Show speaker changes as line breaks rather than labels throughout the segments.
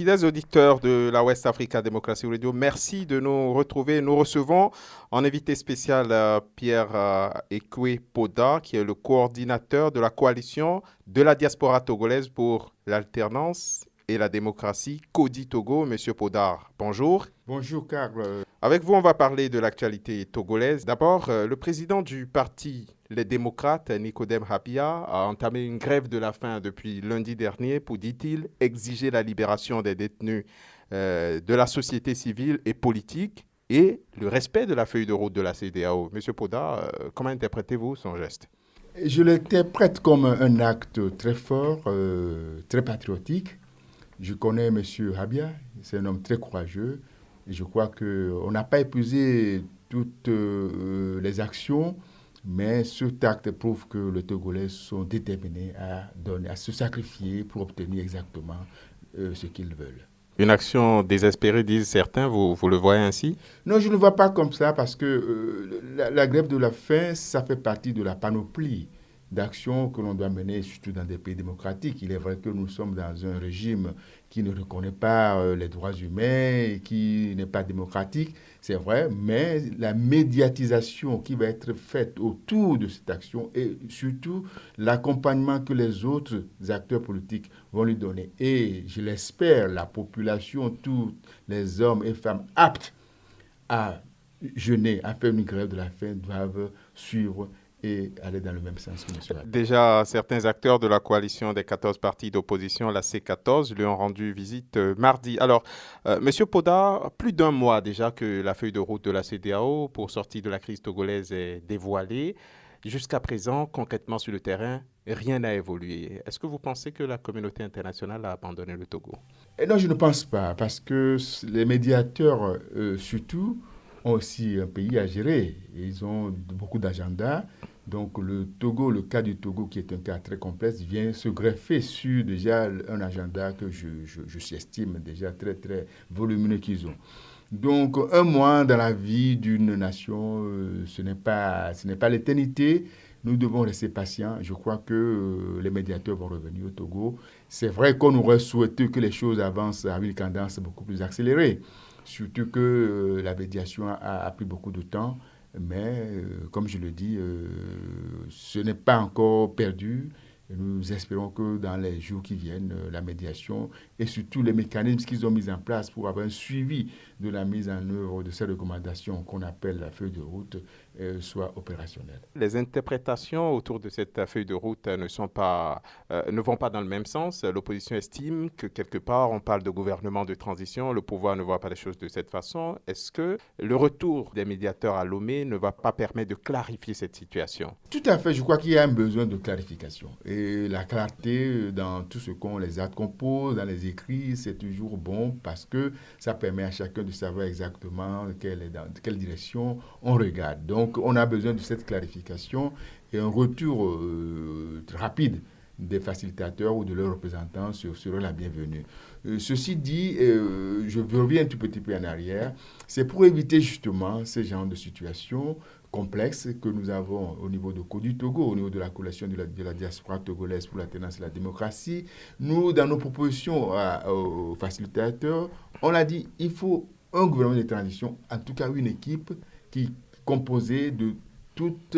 Fidèles auditeurs de la West Africa Democracy Radio, merci de nous retrouver. Nous recevons en invité spécial Pierre Ekwe Poda, qui est le coordinateur de la coalition de la diaspora togolaise pour l'alternance et la démocratie, Codi Togo. Monsieur Podar, bonjour.
Bonjour, Carl.
Avec vous, on va parler de l'actualité togolaise. D'abord, le président du parti Les Démocrates, Nicodème Habia, a entamé une grève de la faim depuis lundi dernier pour, dit-il, exiger la libération des détenus de la société civile et politique et le respect de la feuille de route de la CEDEAO. Monsieur Poda, comment interprétez-vous son geste?
Je l'interprète comme un acte très fort, très patriotique. Je connais M. Habia, c'est un homme très courageux. Et je crois qu'on n'a pas épuisé toutes les actions, mais cet acte prouve que les Togolais sont déterminés à se sacrifier pour obtenir exactement ce qu'ils veulent.
Une action désespérée, disent certains, vous le voyez ainsi?
Non, je ne le vois pas comme ça parce que la grève de la faim, ça fait partie de la panoplie d'actions que l'on doit mener, surtout dans des pays démocratiques. Il est vrai que nous sommes dans un régime qui ne reconnaît pas les droits humains et qui n'est pas démocratique, c'est vrai, mais la médiatisation qui va être faite autour de cette action et surtout l'accompagnement que les autres acteurs politiques vont lui donner. Et je l'espère, la population, tous les hommes et femmes aptes à jeûner, à faire une grève de la faim doivent suivre et aller dans le même sens que M.
Déjà, certains acteurs de la coalition des 14 partis d'opposition, la C14, lui ont rendu visite mardi. Alors, Monsieur Poda, plus d'un mois déjà que la feuille de route de la CEDEAO pour sortir de la crise togolaise est dévoilée. Jusqu'à présent, concrètement sur le terrain, rien n'a évolué. Est-ce que vous pensez que la communauté internationale a abandonné le Togo?
Et non, je ne pense pas, parce que les médiateurs, surtout, ont aussi un pays à gérer. Ils ont beaucoup d'agendas. Donc le Togo, le cas du Togo, qui est un cas très complexe, vient se greffer sur déjà un agenda que je estime déjà très, très volumineux qu'ils ont. Donc un mois dans la vie d'une nation, ce n'est pas l'éternité. Nous devons rester patients. Je crois que les médiateurs vont revenir au Togo. C'est vrai qu'on aurait souhaité que les choses avancent à une cadence beaucoup plus accélérée. Surtout que la médiation a pris beaucoup de temps. Mais, comme je le dis, ce n'est pas encore perdu. Nous espérons que dans les jours qui viennent, la médiation et surtout les mécanismes qu'ils ont mis en place pour avoir un suivi de la mise en œuvre de ces recommandations qu'on appelle la feuille de route soient opérationnelles.
Les interprétations autour de cette feuille de route ne vont pas dans le même sens. L'opposition estime que quelque part, on parle de gouvernement de transition, le pouvoir ne voit pas les choses de cette façon. Est-ce que le retour des médiateurs à Lomé ne va pas permettre de clarifier cette situation?
Tout à fait, je crois qu'il y a un besoin de clarification. Et la clarté dans tout ce qu'on les actes qu'on pose, dans les écrits, c'est toujours bon parce que ça permet à chacun de savoir exactement dans quelle direction on regarde. Donc, on a besoin de cette clarification et un retour rapide des facilitateurs ou de leurs représentants serait la bienvenue. Ceci dit, je reviens un tout petit peu en arrière. C'est pour éviter justement ce genre de situation complexe que nous avons au niveau de Codi Togo, au niveau de la coalition de la diaspora togolaise pour l'alternance et la démocratie. Nous, dans nos propositions aux facilitateurs, on a dit il faut un gouvernement de transition, en tout cas une équipe qui est composée de toutes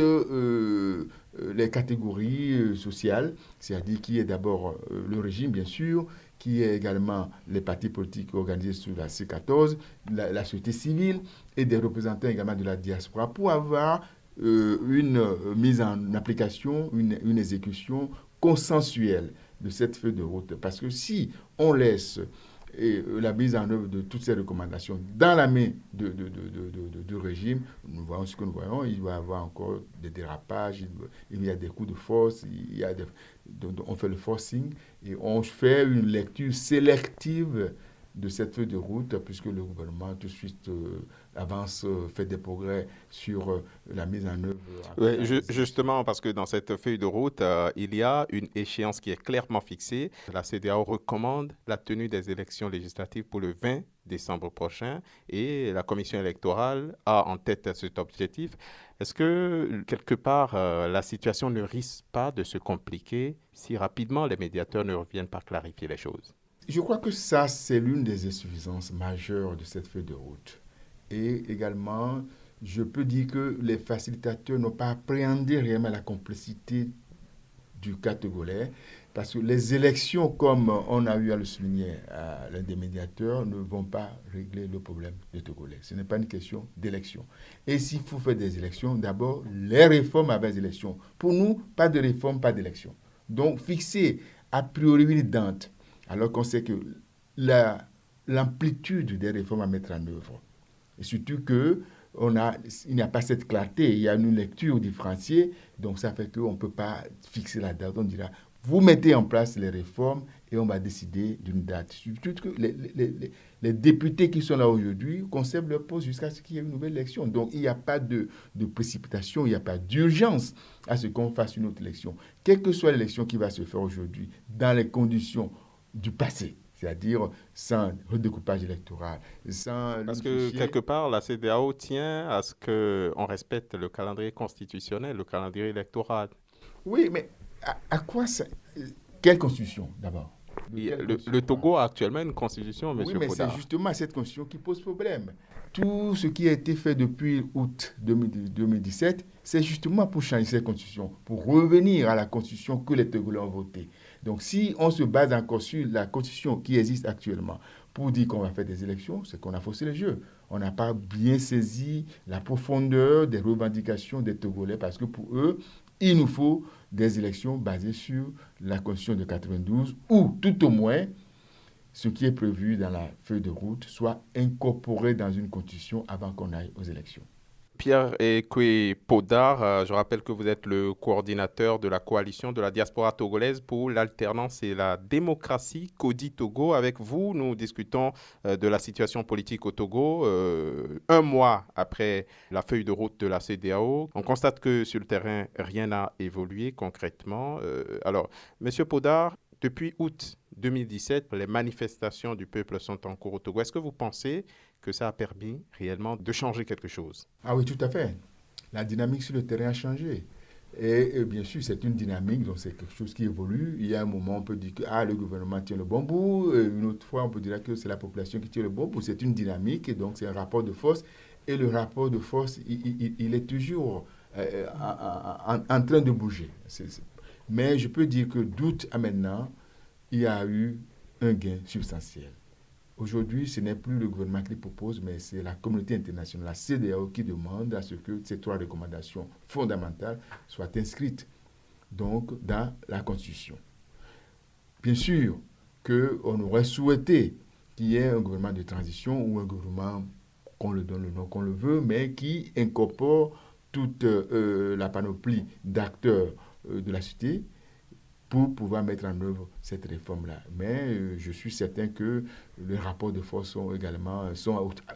les catégories sociales, c'est-à-dire qui est d'abord le régime, bien sûr, qui est également les partis politiques organisés sous la C14, la société civile et des représentants également de la diaspora pour avoir une mise en application, une exécution consensuelle de cette feuille de route. Parce que si on laisse la mise en œuvre de toutes ces recommandations dans la main du régime, nous voyons ce que nous voyons, il va y avoir encore des dérapages, il y a des coups de force, on fait le forcing et on fait une lecture sélective de cette feuille de route, puisque le gouvernement tout de suite avance, fait des progrès sur la mise en œuvre.
Oui, justement, parce que dans cette feuille de route, il y a une échéance qui est clairement fixée. La CEDEAO recommande la tenue des élections législatives pour le 20 décembre prochain et la commission électorale a en tête cet objectif. Est-ce que, quelque part, la situation ne risque pas de se compliquer si rapidement les médiateurs ne reviennent pas clarifier les choses?
Je crois que ça, c'est l'une des insuffisances majeures de cette feuille de route. Et également, je peux dire que les facilitateurs n'ont pas appréhendé réellement la complexité du cas togolais, parce que les élections, comme on a eu à le souligner à l'un des médiateurs, ne vont pas régler le problème des Togolais. Ce n'est pas une question d'élection. Et s'il faut faire des élections, d'abord, les réformes avec les élections. Pour nous, pas de réforme, pas d'élection. Donc, fixer a priori une date, alors qu'on sait que l'amplitude des réformes à mettre en œuvre, et surtout que il n'y a pas cette clarté, il y a une lecture différenciée, donc ça fait qu'on ne peut pas fixer la date. On dira, vous mettez en place les réformes et on va décider d'une date. Surtout que les députés qui sont là aujourd'hui conservent leur poste jusqu'à ce qu'il y ait une nouvelle élection. Donc il n'y a pas de précipitation, il n'y a pas d'urgence à ce qu'on fasse une autre élection. Quelle que soit l'élection qui va se faire aujourd'hui, dans les conditions du passé, c'est-à-dire sans redécoupage électoral, sans...
Parce que quelque part, la CEDEAO tient à ce qu'on respecte le calendrier constitutionnel, le calendrier électoral.
Oui, mais à quoi ça... Quelle constitution, d'abord?
Le Togo a actuellement une constitution,
Oui,
Monsieur
mais c'est
Podar.
justement cette constitution qui pose problème. Tout ce qui a été fait depuis août 2017, c'est justement pour changer cette constitution, pour revenir à la constitution que les Togolais ont votée. Donc, si on se base encore sur la constitution qui existe actuellement pour dire qu'on va faire des élections, c'est qu'on a faussé le jeu. On n'a pas bien saisi la profondeur des revendications des Togolais parce que pour eux, il nous faut des élections basées sur la constitution de 92 ou tout au moins ce qui est prévu dans la feuille de route soit incorporé dans une constitution avant qu'on aille aux élections.
Pierre Ekwe Podar, je rappelle que vous êtes le coordinateur de la coalition de la diaspora togolaise pour l'alternance et la démocratie, CODI Togo. Avec vous, nous discutons de la situation politique au Togo, un mois après la feuille de route de la CEDEAO. On constate que sur le terrain, rien n'a évolué concrètement. Alors, Monsieur Podar, depuis août 2017, les manifestations du peuple sont en cours au Togo. Est-ce que vous pensez que ça a permis réellement de changer quelque chose?
Ah oui, tout à fait. La dynamique sur le terrain a changé. Et bien sûr, c'est une dynamique, donc c'est quelque chose qui évolue. Il y a un moment, on peut dire que le gouvernement tient le bon bout. Une autre fois, on peut dire que c'est la population qui tient le bon bout. C'est une dynamique, et donc c'est un rapport de force. Et le rapport de force, il est toujours en train de bouger. Mais je peux dire que d'août à maintenant, il y a eu un gain substantiel. Aujourd'hui, ce n'est plus le gouvernement qui le propose, mais c'est la communauté internationale, la CEDEAO, qui demande à ce que ces 3 recommandations fondamentales soient inscrites donc, dans la Constitution. Bien sûr qu'on aurait souhaité qu'il y ait un gouvernement de transition ou un gouvernement, qu'on le donne le nom qu'on le veut, mais qui incorpore toute la panoplie d'acteurs de la société pour pouvoir mettre en œuvre cette réforme-là. Mais je suis certain que les rapports de force sont également,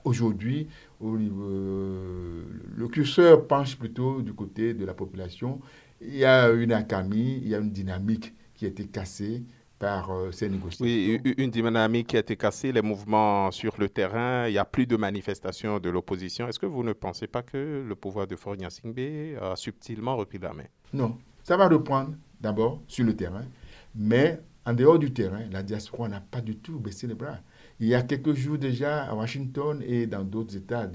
aujourd'hui, le curseur penche plutôt du côté de la population. Il y a une accalmie, il y a une dynamique qui a été cassée par ces négociations.
Oui, une dynamique qui a été cassée, les mouvements sur le terrain, il n'y a plus de manifestations de l'opposition. Est-ce que vous ne pensez pas que le pouvoir de Faure Gnassingbé a subtilement repris la main?
Non, ça va reprendre d'abord sur le terrain, mais en dehors du terrain, la diaspora n'a pas du tout baissé les bras. Il y a quelques jours déjà, à Washington et dans d'autres États,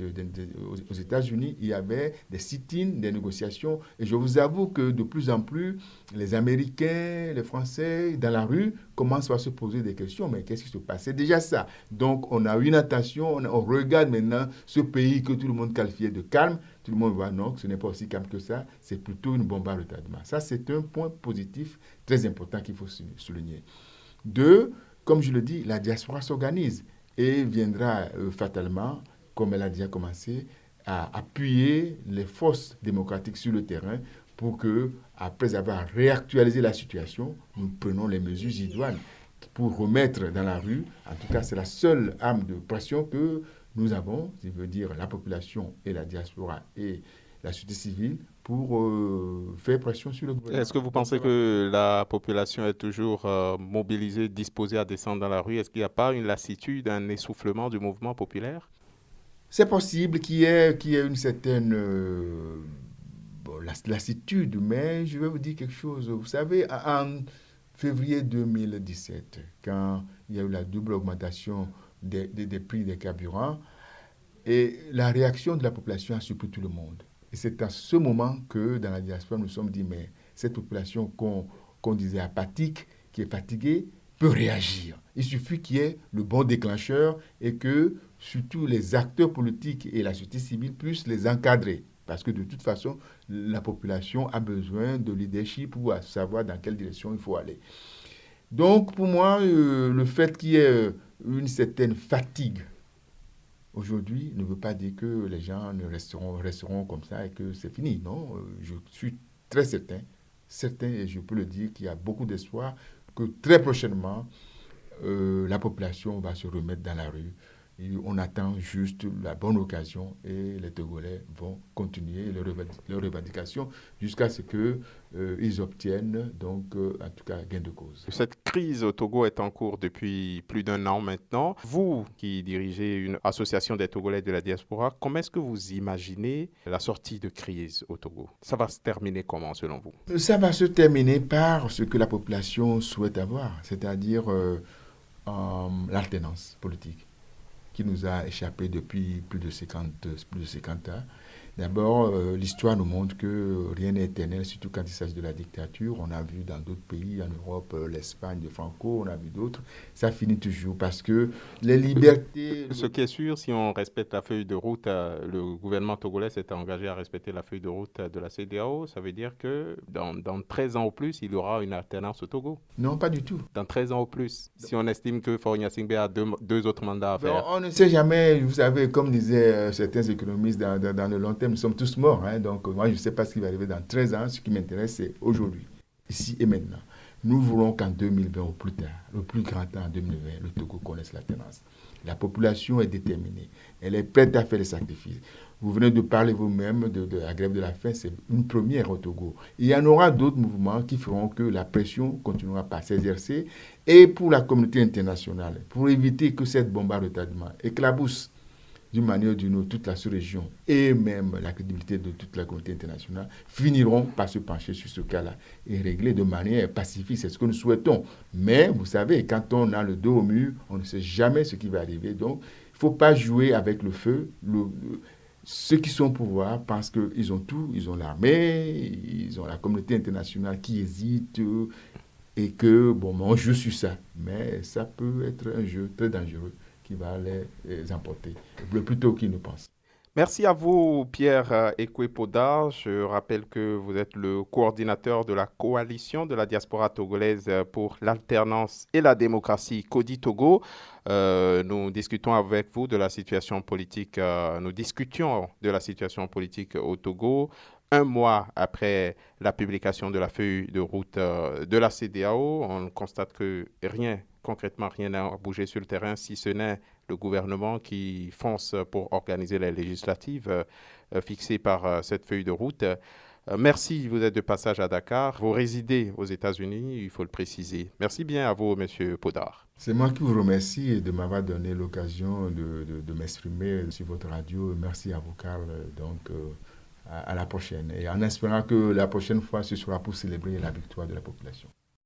aux États-Unis, il y avait des sit-ins, des négociations. Et je vous avoue que de plus en plus, les Américains, les Français, dans la rue, commencent à se poser des questions. Mais qu'est-ce qui se passe? C'est déjà ça. Donc, on a une attention, on regarde maintenant ce pays que tout le monde qualifiait de calme. Tout le monde voit non, ce n'est pas aussi calme que ça. C'est plutôt une bombe à retardement. Ça, c'est un point positif très important qu'il faut souligner. 2, comme je le dis, la diaspora s'organise et viendra fatalement, comme elle a déjà commencé, à appuyer les forces démocratiques sur le terrain pour que, après avoir réactualisé la situation, nous prenons les mesures idoines pour remettre dans la rue. En tout cas, c'est la seule arme de pression que nous avons, je veux dire la population et la diaspora et la société civile, pour faire pression sur le gouvernement.
Est-ce que vous pensez que la population est toujours mobilisée, disposée à descendre dans la rue? Est-ce qu'il n'y a pas une lassitude, un essoufflement du mouvement populaire?
C'est possible qu'il y ait une certaine lassitude, mais je vais vous dire quelque chose. Vous savez, février 2017, quand il y a eu la double augmentation des prix des carburants, et la réaction de la population a surpris tout le monde. Et c'est à ce moment que, dans la diaspora, nous nous sommes dit, mais cette population qu'on disait apathique, qui est fatiguée, peut réagir. Il suffit qu'il y ait le bon déclencheur et que, surtout, les acteurs politiques et la société civile puissent les encadrer. Parce que, de toute façon, la population a besoin de leadership pour savoir dans quelle direction il faut aller. Donc, pour moi, le fait qu'il y ait une certaine fatigue aujourd'hui ne veut pas dire que les gens ne resteront comme ça et que c'est fini. Non, je suis très certain, et je peux le dire, qu'il y a beaucoup d'espoir que très prochainement, la population va se remettre dans la rue. Et on attend juste la bonne occasion et les Togolais vont continuer leurs revendications jusqu'à ce qu'ils obtiennent, donc, en tout cas, gain de cause.
Cette crise au Togo est en cours depuis plus d'un an maintenant. Vous, qui dirigez une association des Togolais de la diaspora, comment est-ce que vous imaginez la sortie de crise au Togo? Ça va se terminer comment, selon vous?
Ça va se terminer par ce que la population souhaite avoir, c'est-à-dire l'alternance politique, qui nous a échappé depuis plus de 50 ans. D'abord, l'histoire nous montre que rien n'est éternel, surtout quand il s'agit de la dictature. On a vu dans d'autres pays, en Europe, l'Espagne de Franco, on a vu d'autres. Ça finit toujours parce que les libertés...
Ce qui est sûr, si on respecte la feuille de route, le gouvernement togolais s'est engagé à respecter la feuille de route de la CEDEAO. Ça veut dire que dans 13 ans au plus, il y aura une alternance au Togo.
Non, pas du tout.
Dans 13 ans au plus, si on estime que Faure Gnassingbé a deux autres mandats à faire.
On ne sait jamais, vous savez, comme disaient certains économistes, dans le long terme, nous sommes tous morts. Donc, moi, je ne sais pas ce qui va arriver dans 13 ans. Ce qui m'intéresse, c'est aujourd'hui, ici et maintenant. Nous voulons qu'en 2020, au plus tard, le plus grand temps en 2020, le Togo connaisse l'alternance. La population est déterminée. Elle est prête à faire des sacrifices. Vous venez de parler vous-même de la grève de la faim, c'est une première au Togo. Il y en aura d'autres mouvements qui feront que la pression continuera par s'exercer. Et pour la communauté internationale, pour éviter que cette bombe à retardement éclabousse d'une manière ou d'une autre toute la sous-région et même la crédibilité de toute la communauté internationale, finiront par se pencher sur ce cas-là et régler de manière pacifique. C'est ce que nous souhaitons. Mais vous savez, quand on a le dos au mur, on ne sait jamais ce qui va arriver. Donc, il ne faut pas jouer avec le feu. Ceux qui sont au pouvoir pensent qu'ils ont tout. Ils ont l'armée, ils ont la communauté internationale qui hésite et que, bon, on joue sur ça. Mais ça peut être un jeu très dangereux qui va les emporter, le plus tôt qu'ils ne pensent.
Merci à vous, Pierre Ekwe-Podar. Je rappelle que vous êtes le coordinateur de la coalition de la diaspora togolaise pour l'alternance et la démocratie CODI Togo. Nous discutons avec vous de la situation politique, nous discutions de la situation politique au Togo. Un mois après la publication de la feuille de route de la CEDEAO, on constate que concrètement, rien n'a bougé sur le terrain, si ce n'est le gouvernement qui fonce pour organiser les législatives fixées par cette feuille de route. Merci, vous êtes de passage à Dakar. Vous résidez aux États-Unis, il faut le préciser. Merci bien à vous, M. Podar.
C'est moi qui vous remercie de m'avoir donné l'occasion de m'exprimer sur votre radio. Merci à vous, Karl. Donc, à la prochaine. Et en espérant que la prochaine fois, ce sera pour célébrer la victoire de la population.